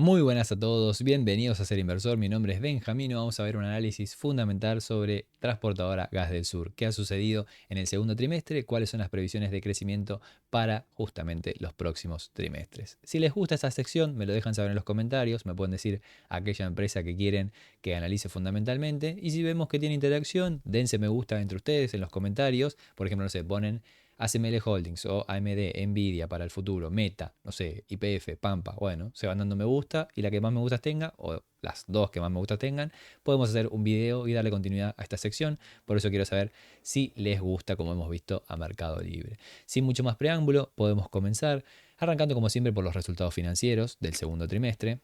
Muy buenas a todos, bienvenidos a Ser Inversor, mi nombre es Benjamín y vamos a ver un análisis fundamental sobre Transportadora Gas del Sur. ¿Qué ha sucedido en el segundo trimestre? ¿Cuáles son las previsiones de crecimiento para justamente los próximos trimestres? Si les gusta esta sección, me lo dejan saber en los comentarios, me pueden decir aquella empresa que quieren que analice fundamentalmente y si vemos que tiene interacción, dense me gusta entre ustedes en los comentarios, por ejemplo, no sé, ponen ASML Holdings o AMD, Nvidia para el futuro, Meta, no sé, YPF, Pampa, bueno, se van dando me gusta y la que más me gustas tenga, o las dos que más me gustas tengan, podemos hacer un video y darle continuidad a esta sección. Por eso quiero saber si les gusta, como hemos visto, a Mercado Libre. Sin mucho más preámbulo, podemos comenzar arrancando como siempre por los resultados financieros del segundo trimestre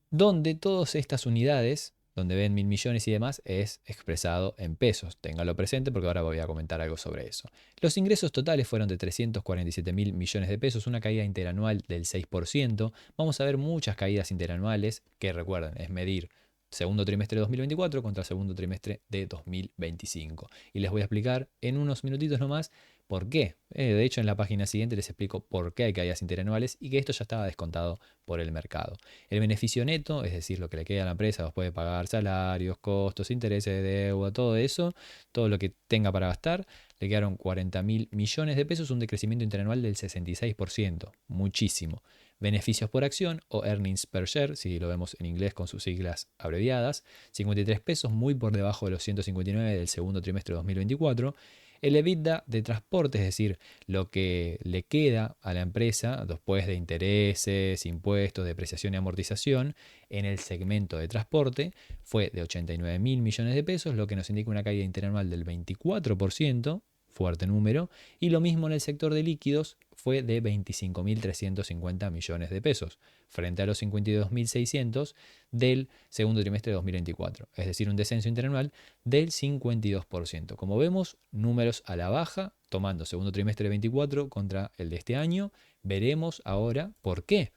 donde todas estas unidades, donde ven 1.000 millones y demás, es expresado en pesos. Ténganlo presente porque ahora voy a comentar algo sobre eso. Los ingresos totales fueron de 347.000 millones de pesos, una caída interanual del 6%. Vamos a ver muchas caídas interanuales, que recuerden, es medir segundo trimestre de 2024 contra segundo trimestre de 2025. Y les voy a explicar en unos minutitos nomás por qué. De hecho, en la página siguiente les explico por qué hay caídas interanuales y que esto ya estaba descontado por el mercado. El beneficio neto, es decir, lo que le queda a la empresa después de pagar salarios, costos, intereses de deuda, todo eso, todo lo que tenga para gastar, le quedaron 40.000 millones de pesos, un decrecimiento interanual del 66%, muchísimo. Beneficios por acción o earnings per share, si lo vemos en inglés con sus siglas abreviadas, 53 pesos, muy por debajo de los 159 del segundo trimestre de 2024. El EBITDA de transporte, es decir, lo que le queda a la empresa después de intereses, impuestos, depreciación y amortización en el segmento de transporte fue de 89.000 millones de pesos, lo que nos indica una caída interanual del 24%, fuerte número, y lo mismo en el sector de líquidos fue de 25.350 millones de pesos, frente a los 52.600 del segundo trimestre de 2024, es decir, un descenso interanual del 52%. Como vemos, números a la baja, tomando segundo trimestre de 24 contra el de este año, veremos ahora por qué.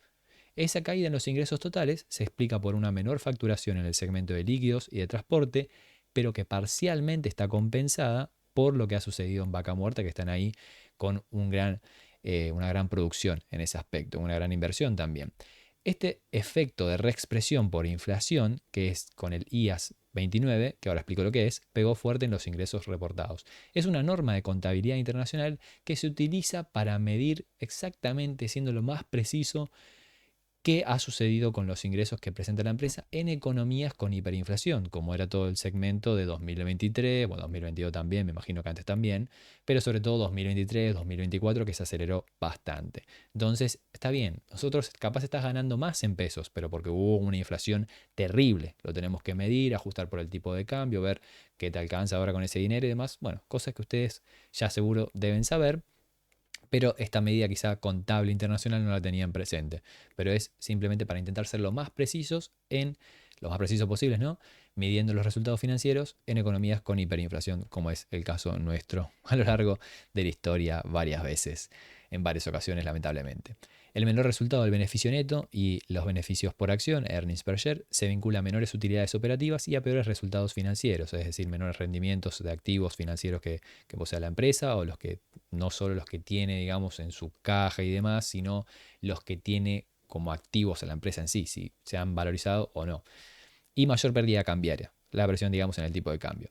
Esa caída en los ingresos totales se explica por una menor facturación en el segmento de líquidos y de transporte, pero que parcialmente está compensada por lo que ha sucedido en Vaca Muerta, que están ahí con una gran producción en ese aspecto, una gran inversión también. Este efecto de reexpresión por inflación, que es con el IAS 29, que ahora explico lo que es, pegó fuerte en los ingresos reportados. Es una norma de contabilidad internacional que se utiliza para medir exactamente, siendo lo más preciso, qué ha sucedido con los ingresos que presenta la empresa en economías con hiperinflación, como era todo el segmento de 2023, bueno, 2022 también, me imagino que antes también, pero sobre todo 2023, 2024, que se aceleró bastante. Entonces, está bien, nosotros capaz estás ganando más en pesos, pero porque hubo una inflación terrible, lo tenemos que medir, ajustar por el tipo de cambio, ver qué te alcanza ahora con ese dinero y demás, bueno, cosas que ustedes ya seguro deben saber, pero esta medida quizá contable internacional no la tenían presente. Pero es simplemente para intentar ser lo más precisos lo más precisos posibles, ¿no? Midiendo los resultados financieros en economías con hiperinflación, como es el caso nuestro a lo largo de la historia varias veces, en varias ocasiones, lamentablemente. El menor resultado del beneficio neto y los beneficios por acción, earnings per share, se vincula a menores utilidades operativas y a peores resultados financieros, es decir, menores rendimientos de activos financieros que posee la empresa o los que no solo los que tiene, digamos, en su caja y demás, sino los que tiene como activos a la empresa en sí, si se han valorizado o no. Y mayor pérdida cambiaria, la presión, digamos, en el tipo de cambio.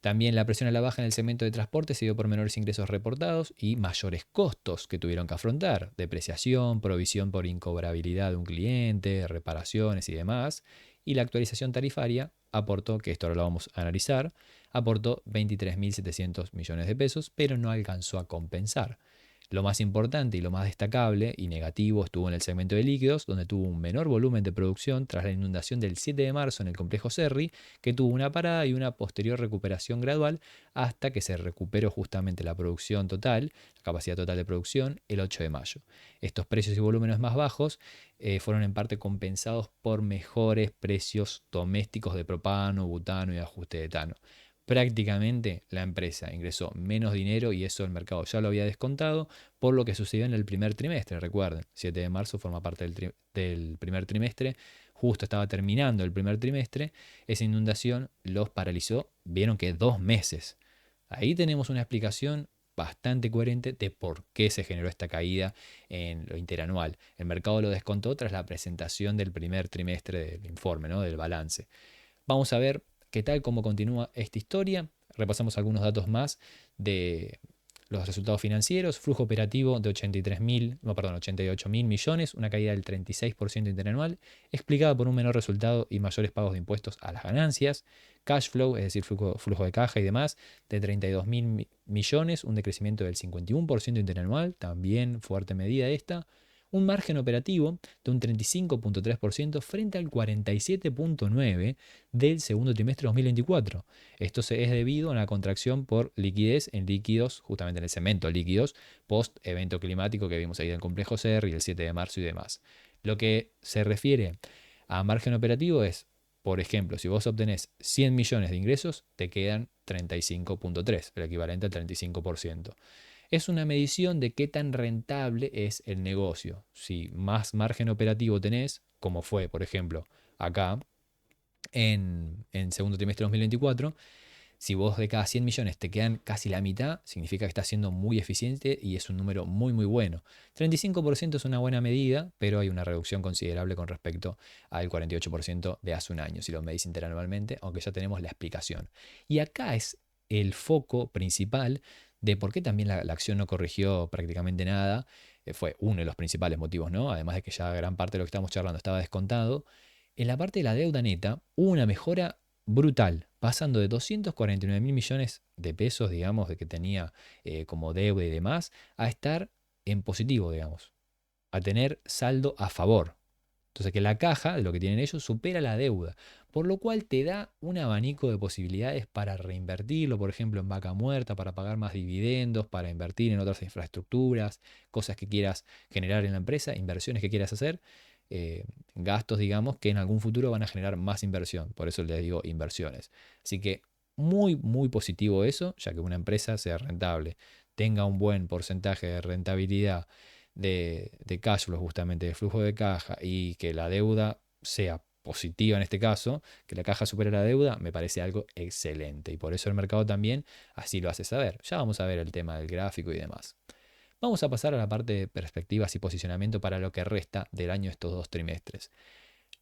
También la presión a la baja en el segmento de transporte se dio por menores ingresos reportados y mayores costos que tuvieron que afrontar, depreciación, provisión por incobrabilidad de un cliente, reparaciones y demás. Y la actualización tarifaria aportó, que esto ahora lo vamos a analizar, aportó 23.700 millones de pesos, pero no alcanzó a compensar. Lo más importante y lo más destacable y negativo estuvo en el segmento de líquidos, donde tuvo un menor volumen de producción tras la inundación del 7 de marzo en el complejo Cerri, que tuvo una parada y una posterior recuperación gradual hasta que se recuperó justamente la producción total, la capacidad total de producción, el 8 de mayo. Estos precios y volúmenes más bajos fueron en parte compensados por mejores precios domésticos de propano, butano y ajuste de etano. Prácticamente la empresa ingresó menos dinero y eso el mercado ya lo había descontado por lo que sucedió en el primer trimestre. Recuerden, 7 de marzo forma parte del primer trimestre, justo estaba terminando el primer trimestre, esa inundación los paralizó, vieron que 2 meses. Ahí tenemos una explicación bastante coherente de por qué se generó esta caída en lo interanual. El mercado lo descontó tras la presentación del primer trimestre del informe, ¿no? Del balance. Vamos a ver qué tal, cómo continúa esta historia. Repasamos algunos datos más de los resultados financieros. Flujo operativo de 88 mil millones, una caída del 36% interanual, explicada por un menor resultado y mayores pagos de impuestos a las ganancias. Cash flow, es decir, flujo de caja y demás, de 32 mil millones, un decrecimiento del 51% interanual, también fuerte medida esta. Un margen operativo de un 35.3% frente al 47.9% del segundo trimestre de 2024. Esto es debido a una contracción por liquidez en líquidos, justamente en el cemento líquidos, post evento climático que vimos ahí del complejo CER y el 7 de marzo y demás. Lo que se refiere a margen operativo es, por ejemplo, si vos obtenés 100 millones de ingresos, te quedan 35.3, el equivalente al 35%. Es una medición de qué tan rentable es el negocio. Si más margen operativo tenés, como fue, por ejemplo, acá en segundo trimestre de 2024, si vos de cada 100 millones te quedan casi la mitad, significa que estás siendo muy eficiente y es un número muy muy bueno. 35% es una buena medida, pero hay una reducción considerable con respecto al 48% de hace un año, si lo medís interanualmente, aunque ya tenemos la explicación. Y acá es el foco principal de por qué también la acción no corrigió prácticamente nada. Fue uno de los principales motivos, ¿no? Además de que ya gran parte de lo que estamos charlando estaba descontado. En la parte de la deuda neta hubo una mejora brutal, pasando de 249 mil millones de pesos, digamos, de que tenía como deuda y demás, a estar en positivo, digamos, a tener saldo a favor. Entonces que la caja de lo que tienen ellos supera la deuda, por lo cual te da un abanico de posibilidades para reinvertirlo, por ejemplo, en vaca muerta, para pagar más dividendos, para invertir en otras infraestructuras, cosas que quieras generar en la empresa, inversiones que quieras hacer, gastos, digamos, que en algún futuro van a generar más inversión. Por eso les digo inversiones. Así que muy, muy positivo eso, ya que una empresa sea rentable, tenga un buen porcentaje de rentabilidad de cash flow, justamente de flujo de caja, y que la deuda sea positiva en este caso, que la caja supere la deuda, me parece algo excelente. Y por eso el mercado también así lo hace saber. Ya vamos a ver el tema del gráfico y demás. Vamos a pasar a la parte de perspectivas y posicionamiento para lo que resta del año estos dos trimestres.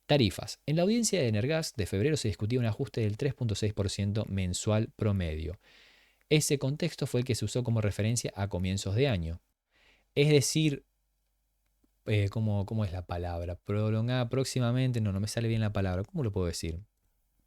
Tarifas. En la audiencia de Energas de febrero se discutía un ajuste del 3.6% mensual promedio. Ese contexto fue el que se usó como referencia a comienzos de año. Es decir, ¿cómo es la palabra? Prolongada próximamente, no me sale bien la palabra. ¿Cómo lo puedo decir?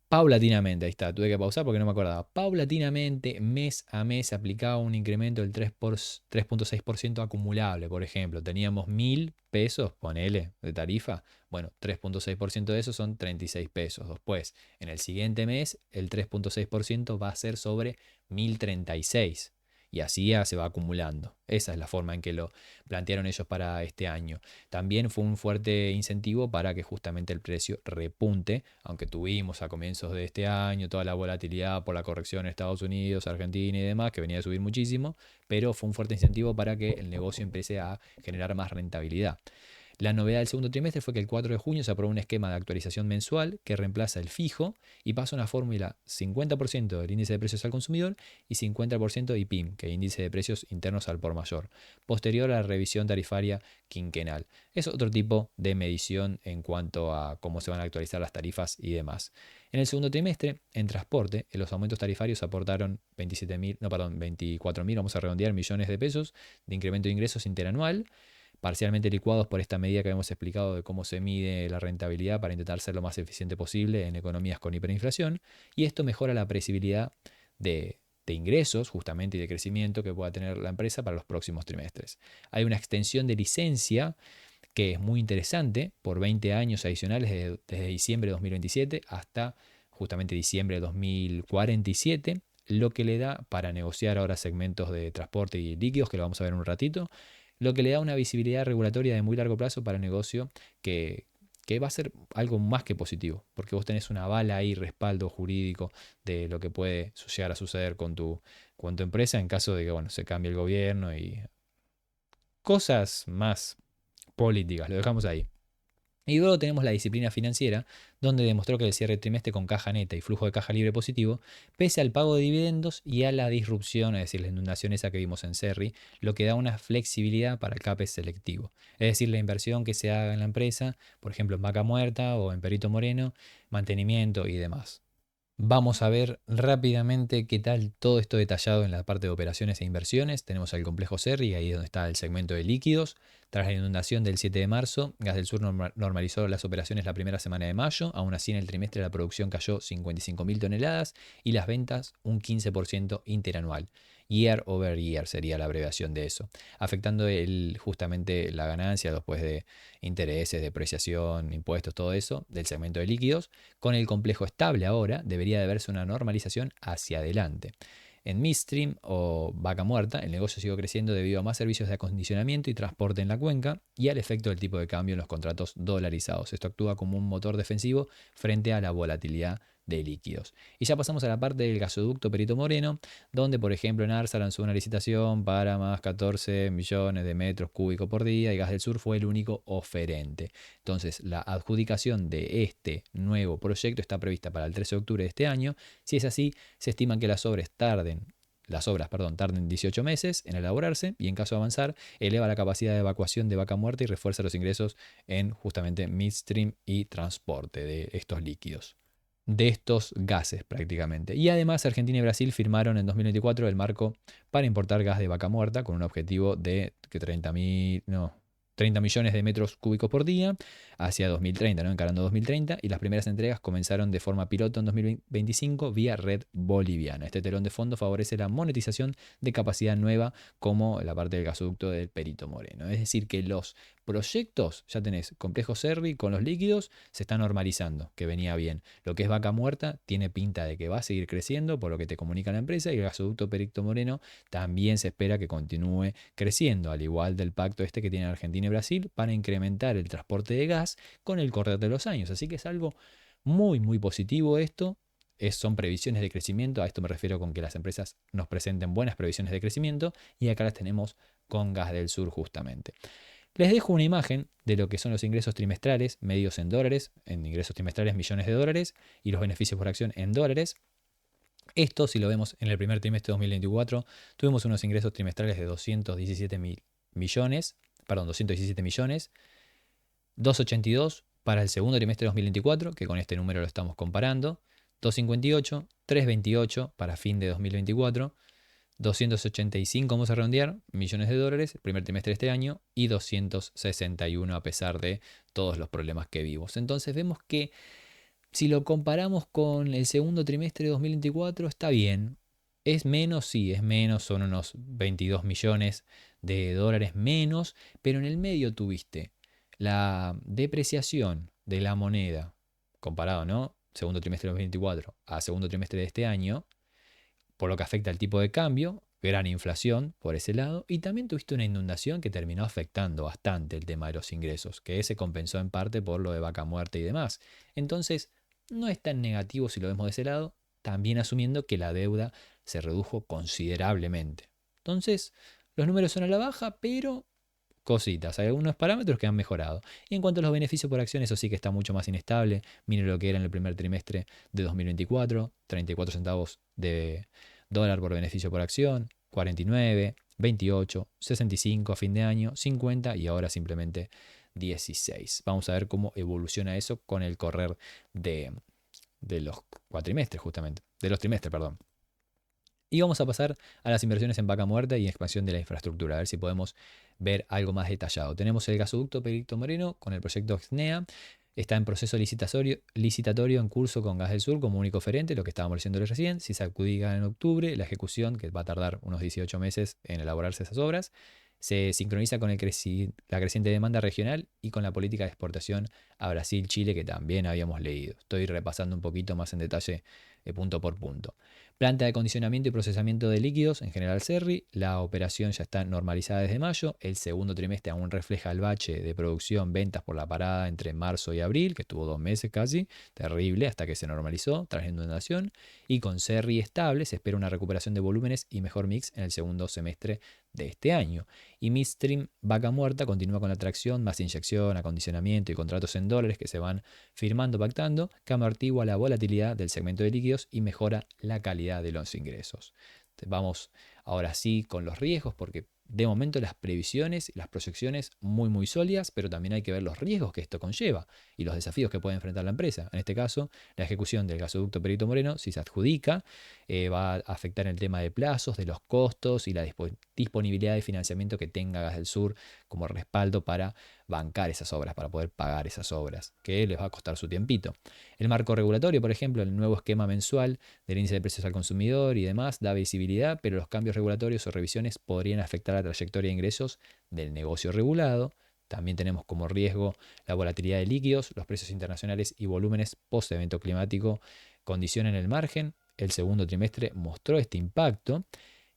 Paulatinamente, ahí está, tuve que pausar porque no me acordaba. Paulatinamente, mes a mes, se aplicaba un incremento del 3.6% acumulable. Por ejemplo, teníamos 1.000 pesos, ponele, de tarifa. Bueno, 3.6% de eso son 36 pesos. Después, en el siguiente mes, el 3.6% va a ser sobre 1.036. Y así ya se va acumulando. Esa es la forma en que lo plantearon ellos para este año. También fue un fuerte incentivo para que justamente el precio repunte, aunque tuvimos a comienzos de este año toda la volatilidad por la corrección en Estados Unidos, Argentina y demás, que venía a subir muchísimo, pero fue un fuerte incentivo para que el negocio empiece a generar más rentabilidad. La novedad del segundo trimestre fue que el 4 de junio se aprobó un esquema de actualización mensual que reemplaza el fijo y pasa a una fórmula 50% del índice de precios al consumidor y 50% IPIM, que es índice de precios internos al por mayor, posterior a la revisión tarifaria quinquenal. Es otro tipo de medición en cuanto a cómo se van a actualizar las tarifas y demás. En el segundo trimestre, en transporte, los aumentos tarifarios aportaron 24.000, vamos a redondear, millones de pesos de incremento de ingresos interanual, parcialmente licuados por esta medida que hemos explicado de cómo se mide la rentabilidad para intentar ser lo más eficiente posible en economías con hiperinflación, y esto mejora la previsibilidad de ingresos justamente y de crecimiento que pueda tener la empresa para los próximos trimestres. Hay una extensión de licencia que es muy interesante por 20 años adicionales desde diciembre de 2027 hasta justamente diciembre de 2047, lo que le da para negociar ahora segmentos de transporte y líquidos, que lo vamos a ver en un ratito, lo que le da una visibilidad regulatoria de muy largo plazo para el negocio que va a ser algo más que positivo, porque vos tenés una bala ahí, respaldo jurídico de lo que puede llegar a suceder con tu empresa en caso de que bueno, se cambie el gobierno y cosas más políticas, lo dejamos ahí. Y luego tenemos la disciplina financiera, donde demostró que el cierre de trimestre con caja neta y flujo de caja libre positivo, pese al pago de dividendos y a la disrupción, es decir, la inundación esa que vimos en Cerri, lo que da una flexibilidad para el CAPEX selectivo. Es decir, la inversión que se haga en la empresa, por ejemplo en Vaca Muerta o en Perito Moreno, mantenimiento y demás. Vamos a ver rápidamente qué tal todo esto detallado en la parte de operaciones e inversiones. Tenemos el complejo Cerri, ahí es donde está el segmento de líquidos. Tras la inundación del 7 de marzo, Gas del Sur normalizó las operaciones la primera semana de mayo. Aún así, en el trimestre la producción cayó 55.000 toneladas y las ventas un 15% interanual. Year over year sería la abreviación de eso, afectando justamente la ganancia después de intereses, depreciación, impuestos, todo eso del segmento de líquidos. Con el complejo estable ahora, debería de verse una normalización hacia adelante. En Midstream o Vaca Muerta, el negocio siguió creciendo debido a más servicios de acondicionamiento y transporte en la cuenca y al efecto del tipo de cambio en los contratos dolarizados. Esto actúa como un motor defensivo frente a la volatilidad de líquidos. Y ya pasamos a la parte del gasoducto Perito Moreno, donde por ejemplo en Arsa lanzó una licitación para más 14 millones de metros cúbicos por día y Gas del Sur fue el único oferente. Entonces, la adjudicación de este nuevo proyecto está prevista para el 13 de octubre de este año. Si es así, se estima que las obras tarden 18 meses en elaborarse y en caso de avanzar, eleva la capacidad de evacuación de Vaca Muerta y refuerza los ingresos en justamente midstream y transporte de estos líquidos, de estos gases prácticamente. Y además Argentina y Brasil firmaron en 2024 el marco para importar gas de Vaca Muerta con un objetivo de que 30 millones de metros cúbicos por día hacia 2030, ¿no? Encarando 2030, y las primeras entregas comenzaron de forma piloto en 2025 vía red boliviana. Este telón de fondo favorece la monetización de capacidad nueva como la parte del gasoducto del Perito Moreno. Es decir, que los proyectos, ya tenés complejo Cervi con los líquidos, se está normalizando, que venía bien. Lo que es Vaca Muerta tiene pinta de que va a seguir creciendo, por lo que te comunica la empresa, y el gasoducto Perito Moreno también se espera que continúe creciendo, al igual del pacto este que tienen Argentina y Brasil para incrementar el transporte de gas con el correr de los años. Así que es algo muy, muy positivo esto. Son previsiones de crecimiento, a esto me refiero con que las empresas nos presenten buenas previsiones de crecimiento y acá las tenemos con Gas del Sur justamente. Les dejo una imagen de lo que son los ingresos trimestrales medios en dólares, en ingresos trimestrales millones de dólares y los beneficios por acción en dólares. Esto, si lo vemos en el primer trimestre de 2024, tuvimos unos ingresos trimestrales de 217 millones, 282 para el segundo trimestre de 2024, que con este número lo estamos comparando, 258, 328 para fin de 2024, 285, vamos a redondear, millones de dólares el primer trimestre de este año y 261 a pesar de todos los problemas que vimos. Entonces vemos que si lo comparamos con el segundo trimestre de 2024 está bien. ¿Es menos? Sí, es menos, son unos 22 millones de dólares menos, pero en el medio tuviste la depreciación de la moneda, comparado, ¿no? Segundo trimestre de 2024 a segundo trimestre de este año, por lo que afecta al tipo de cambio, gran inflación por ese lado, y también tuviste una inundación que terminó afectando bastante el tema de los ingresos, que se compensó en parte por lo de Vaca Muerta y demás. Entonces, no es tan negativo si lo vemos de ese lado, también asumiendo que la deuda se redujo considerablemente. Entonces, los números son a la baja, pero cositas, hay algunos parámetros que han mejorado. Y en cuanto a los beneficios por acción, eso sí que está mucho más inestable. Mire lo que era en el primer trimestre de 2024, 34 centavos de dólar por beneficio por acción, 49, 28, 65 a fin de año, 50 y ahora simplemente 16. Vamos a ver cómo evoluciona eso con el correr de los cuatrimestres, justamente, de los trimestres, perdón. Y vamos a pasar a las inversiones en Vaca Muerta y expansión de la infraestructura, a ver si podemos ver algo más detallado. Tenemos el gasoducto Perito Moreno con el proyecto XNEA. Está en proceso licitatorio en curso con Gas del Sur como único oferente, lo que estábamos diciéndoles recién. Si se adjudica en octubre, la ejecución, que va a tardar unos 18 meses en elaborarse esas obras, se sincroniza con la creciente demanda regional y con la política de exportación a Brasil, Chile, que también habíamos leído. Estoy repasando un poquito más en detalle punto por punto. Planta de acondicionamiento y procesamiento de líquidos, en general Cerri, la operación ya está normalizada desde mayo, el segundo trimestre aún refleja el bache de producción, ventas por la parada entre marzo y abril, que estuvo 2 meses casi, terrible, hasta que se normalizó tras la inundación, y con Cerri estable se espera una recuperación de volúmenes y mejor mix en el segundo semestre de este año. Y Midstream Vaca Muerta continúa con la tracción, más inyección, acondicionamiento y contratos en dólares que se van firmando, pactando, que amortigua la volatilidad del segmento de líquidos y mejora la calidad de los ingresos. Vamos ahora sí con los riesgos, porque de momento las previsiones y las proyecciones muy sólidas, pero también hay que ver los riesgos que esto conlleva y los desafíos que puede enfrentar la empresa. En este caso, la ejecución del gasoducto Perito Moreno, si se adjudica, va a afectar el tema de plazos, de los costos y la disponibilidad de financiamiento que tenga Gas del Sur como respaldo para bancar esas obras, para poder pagar esas obras, que les va a costar su tiempito. El marco regulatorio, por ejemplo, el nuevo esquema mensual del índice de precios al consumidor y demás, da visibilidad, pero los cambios regulatorios o revisiones podrían afectar la trayectoria de ingresos del negocio regulado. También tenemos como riesgo la volatilidad de líquidos, los precios internacionales y volúmenes post-evento climático condicionan el margen. El segundo trimestre mostró este impacto.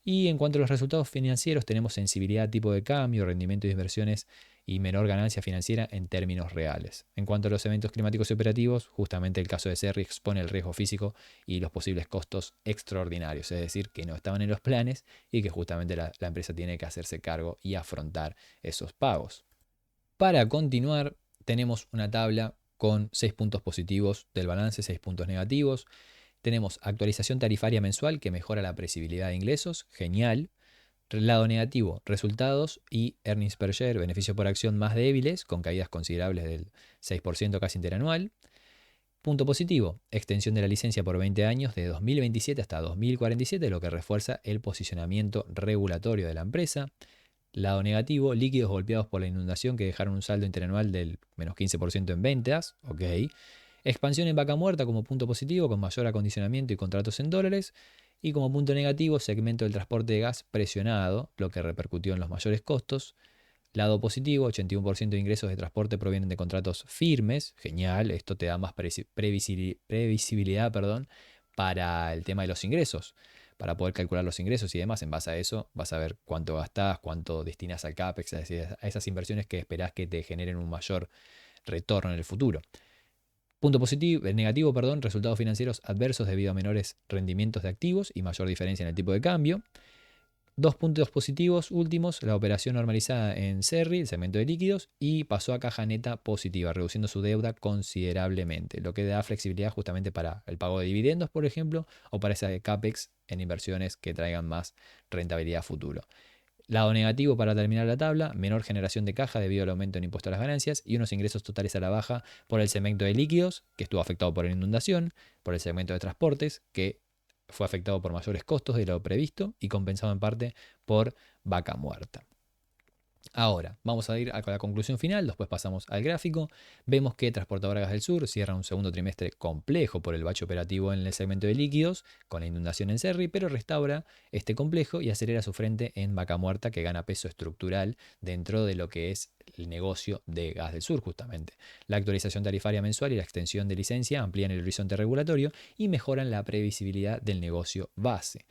Y en cuanto a los resultados financieros, tenemos sensibilidad a tipo de cambio, rendimiento de inversiones y menor ganancia financiera en términos reales. En cuanto a los eventos climáticos y operativos, justamente el caso de Cerri expone el riesgo físico y los posibles costos extraordinarios, es decir, que no estaban en los planes y que justamente la empresa tiene que hacerse cargo y afrontar esos pagos. Para continuar, tenemos una tabla con 6 puntos positivos del balance, 6 puntos negativos. Tenemos actualización tarifaria mensual que mejora la previsibilidad de ingresos, genial. Lado negativo, resultados y earnings per share, beneficio por acción más débiles, con caídas considerables del 6% casi interanual. Punto positivo, extensión de la licencia por 20 años de 2027 hasta 2047, lo que refuerza el posicionamiento regulatorio de la empresa. Lado negativo, líquidos golpeados por la inundación que dejaron un saldo interanual del menos 15% en ventas. Ok. Expansión en Vaca Muerta como punto positivo, con mayor acondicionamiento y contratos en dólares. Y como punto negativo, segmento del transporte de gas presionado, lo que repercutió en los mayores costos. Lado positivo, 81% de ingresos de transporte provienen de contratos firmes. Genial, esto te da más previsibilidad, para el tema de los ingresos, para poder calcular los ingresos y demás. En base a eso vas a ver cuánto gastás, cuánto destinas al CAPEX, es decir, a esas inversiones que esperás que te generen un mayor retorno en el futuro. Punto positivo, negativo, resultados financieros adversos debido a menores rendimientos de activos y mayor diferencia en el tipo de cambio. Dos puntos positivos últimos, la operación normalizada en Cerri, el segmento de líquidos, y pasó a caja neta positiva, reduciendo su deuda considerablemente, lo que da flexibilidad justamente para el pago de dividendos, por ejemplo, o para esa CAPEX en inversiones que traigan más rentabilidad a futuro. Lado negativo para terminar la tabla, menor generación de caja debido al aumento en impuesto a las ganancias y unos ingresos totales a la baja por el segmento de líquidos, que estuvo afectado por la inundación, por el segmento de transportes, que fue afectado por mayores costos de lo previsto y compensado en parte por Vaca Muerta. Ahora, vamos a ir a la conclusión final, después pasamos al gráfico. Vemos que Transportadora Gas del Sur cierra un segundo trimestre complejo por el bache operativo en el segmento de líquidos, con la inundación en Cerri, pero restaura este complejo y acelera su frente en Vaca Muerta, que gana peso estructural dentro de lo que es el negocio de Gas del Sur, justamente. La actualización tarifaria mensual y la extensión de licencia amplían el horizonte regulatorio y mejoran la previsibilidad del negocio base.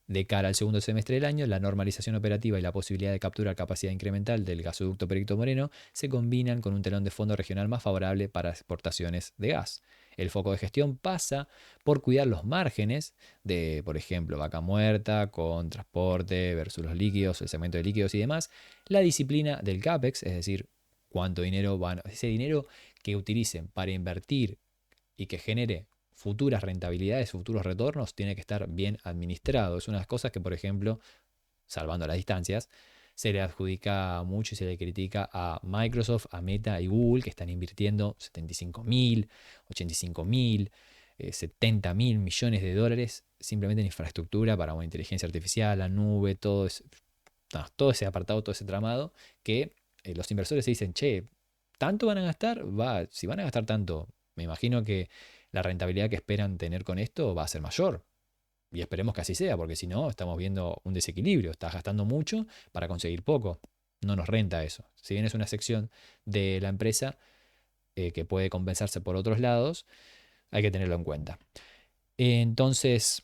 De cara al segundo semestre del año, la normalización operativa y la posibilidad de capturar capacidad incremental del gasoducto Perito Moreno se combinan con un telón de fondo regional más favorable para exportaciones de gas. El foco de gestión pasa por cuidar los márgenes de, por ejemplo, Vaca Muerta con transporte versus los líquidos, el segmento de líquidos y demás. La disciplina del CAPEX, es decir, cuánto dinero van, ese dinero que utilicen para invertir y que genere futuras rentabilidades, futuros retornos, tiene que estar bien administrado. Es una de las cosas que, por ejemplo, salvando las distancias, se le adjudica mucho y se le critica a Microsoft, a Meta y Google, que están invirtiendo 75.000, 85.000, 70.000 millones de dólares simplemente en infraestructura para una inteligencia artificial, la nube, todo ese apartado, todo ese tramado, que los inversores se dicen, che, ¿tanto van a gastar? Si van a gastar tanto, me imagino que la rentabilidad que esperan tener con esto va a ser mayor. Y esperemos que así sea, porque si no, estamos viendo un desequilibrio. Estás gastando mucho para conseguir poco. No nos renta eso. Si bien es una sección de la empresa que puede compensarse por otros lados, hay que tenerlo en cuenta. Entonces,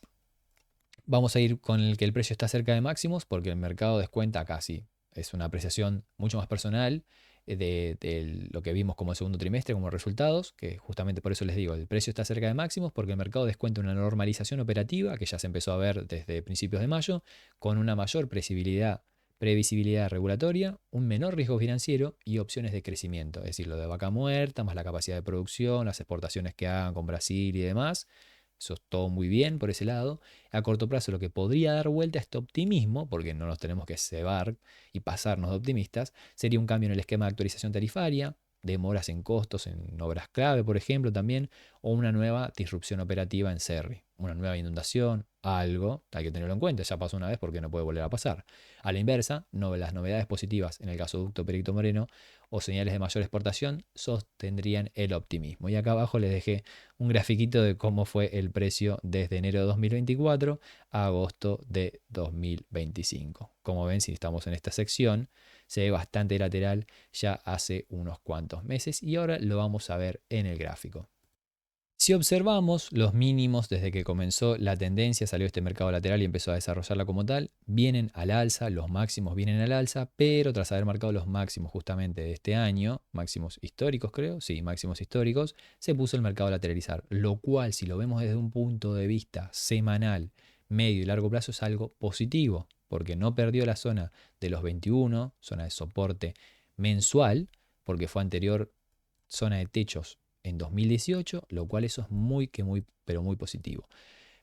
vamos a ir con el que el precio está cerca de máximos, porque el mercado descuenta casi. Es una apreciación mucho más personal de lo que vimos como el segundo trimestre, como resultados, que justamente por eso les digo, el precio está cerca de máximos porque el mercado descuenta una normalización operativa que ya se empezó a ver desde principios de mayo, con una mayor previsibilidad regulatoria, un menor riesgo financiero y opciones de crecimiento, es decir, lo de vaca muerta, más la capacidad de producción, las exportaciones que hagan con Brasil y demás. Eso es todo muy bien por ese lado. A corto plazo lo que podría dar vuelta a este optimismo, porque no nos tenemos que cebar y pasarnos de optimistas, sería un cambio en el esquema de actualización tarifaria, demoras en costos en obras clave, por ejemplo, también, o una nueva disrupción operativa en Cerri, una nueva inundación, algo, hay que tenerlo en cuenta, ya pasó una vez porque no puede volver a pasar. A la inversa, las novedades positivas en el gasoducto Perito Moreno o señales de mayor exportación sostendrían el optimismo. Y acá abajo les dejé un grafiquito de cómo fue el precio desde enero de 2024 a agosto de 2025. Como ven, si estamos en esta sección, se ve bastante lateral ya hace unos cuantos meses y ahora lo vamos a ver en el gráfico. Si observamos los mínimos desde que comenzó la tendencia, salió este mercado lateral y empezó a desarrollarla como tal, vienen al alza, los máximos vienen al alza, pero tras haber marcado los máximos justamente de este año, máximos históricos creo, sí, máximos históricos, se puso el mercado a lateralizar, lo cual si lo vemos desde un punto de vista semanal, medio y largo plazo es algo positivo, porque no perdió la zona de los 21, zona de soporte mensual, porque fue anterior zona de techos en 2018, lo cual eso es pero muy positivo.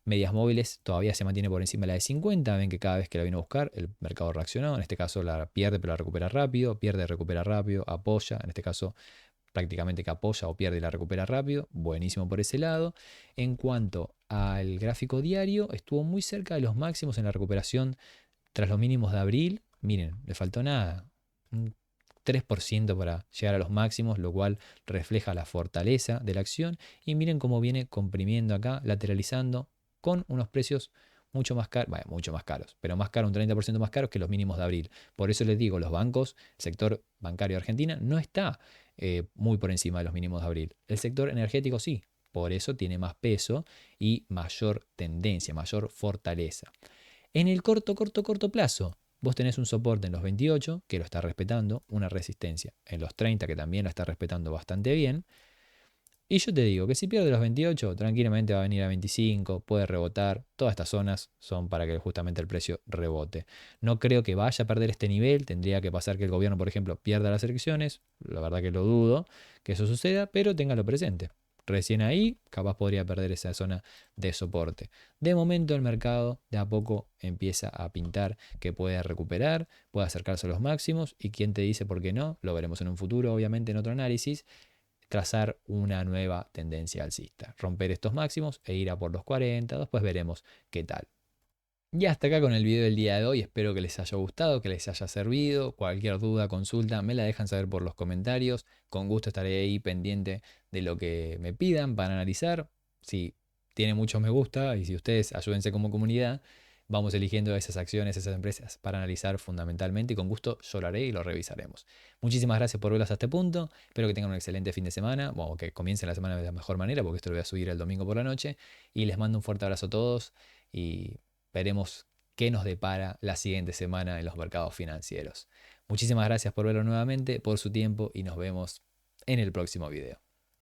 Medias móviles todavía se mantiene por encima de la de 50, ven que cada vez que la vino a buscar el mercado reaccionó, en este caso la pierde pero la recupera rápido, pierde, recupera rápido, apoya, en este caso prácticamente que apoya o pierde y la recupera rápido, buenísimo por ese lado. En cuanto al gráfico diario, estuvo muy cerca de los máximos en la recuperación tras los mínimos de abril. Miren, le faltó nada, un 3% para llegar a los máximos, lo cual refleja la fortaleza de la acción. Y miren cómo viene comprimiendo acá, lateralizando, con unos precios mucho más caros, bueno, mucho más caros, pero más caro, un 30% más caros que los mínimos de abril. Por eso les digo, los bancos, el sector bancario de Argentina no está muy por encima de los mínimos de abril. El sector energético sí, por eso tiene más peso y mayor tendencia, mayor fortaleza. En el corto plazo, vos tenés un soporte en los 28 que lo está respetando, una resistencia en los 30 que también la está respetando bastante bien. Y yo te digo que si pierde los 28, tranquilamente va a venir a 25, puede rebotar. Todas estas zonas son para que justamente el precio rebote. No creo que vaya a perder este nivel, tendría que pasar que el gobierno, por ejemplo, pierda las elecciones. La verdad que lo dudo que eso suceda, pero téngalo presente. Recién ahí, capaz podría perder esa zona de soporte. De momento el mercado de a poco empieza a pintar que puede recuperar, puede acercarse a los máximos y quién te dice por qué no, lo veremos en un futuro, obviamente en otro análisis, trazar una nueva tendencia alcista, romper estos máximos e ir a por los 40, después veremos qué tal. Y hasta acá con el video del día de hoy, espero que les haya gustado, que les haya servido. Cualquier duda, consulta, me la dejan saber por los comentarios. Con gusto estaré ahí pendiente de lo que me pidan para analizar. Si tiene muchos me gusta y si ustedes ayúdense como comunidad, vamos eligiendo esas acciones, esas empresas para analizar fundamentalmente y con gusto yo lo haré y lo revisaremos. Muchísimas gracias por verlos hasta este punto. Espero que tengan un excelente fin de semana, o que comiencen la semana de la mejor manera, porque esto lo voy a subir el domingo por la noche. Y les mando un fuerte abrazo a todos y veremos qué nos depara la siguiente semana en los mercados financieros. Muchísimas gracias por verlo nuevamente, por su tiempo y nos vemos en el próximo video.